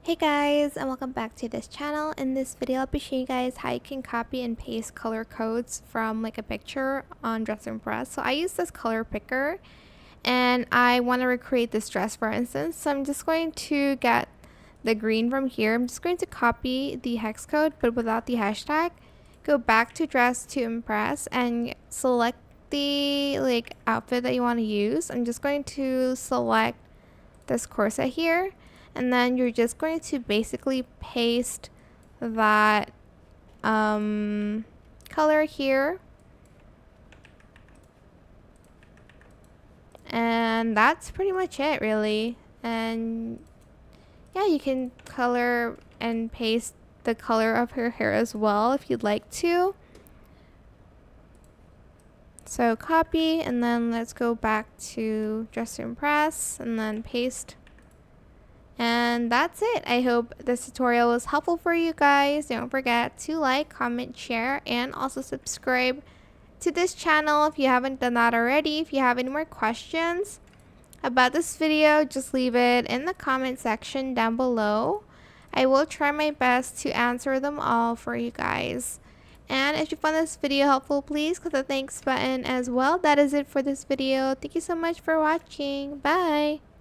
Hey guys, and welcome back to this channel. In this video, I'll be showing you guys how you can copy and paste color codes from like a picture on Dress Impress. So I use this color picker and I want to recreate this dress, for instance. So I'm just going to get the green from here. I'm just going to copy the hex code but without the hashtag. Go back to Dress to Impress and select the outfit that you want to use. I'm just going to select this corset here, and then you're just going to basically paste that color here, and that's pretty much it really. And yeah, you can color and paste the color of her hair as well if you'd like to. So copy, and then let's go back to Dress to Impress and then paste. And that's it. I hope this tutorial was helpful for you guys. Don't forget to like, comment, share, and also subscribe to this channel if you haven't done that already. If you have any more questions about this video, just leave it in the comment section down below. I will try my best to answer them all for you guys. And if you found this video helpful, please click the thanks button as well. That is it for this video. Thank you so much for watching. Bye!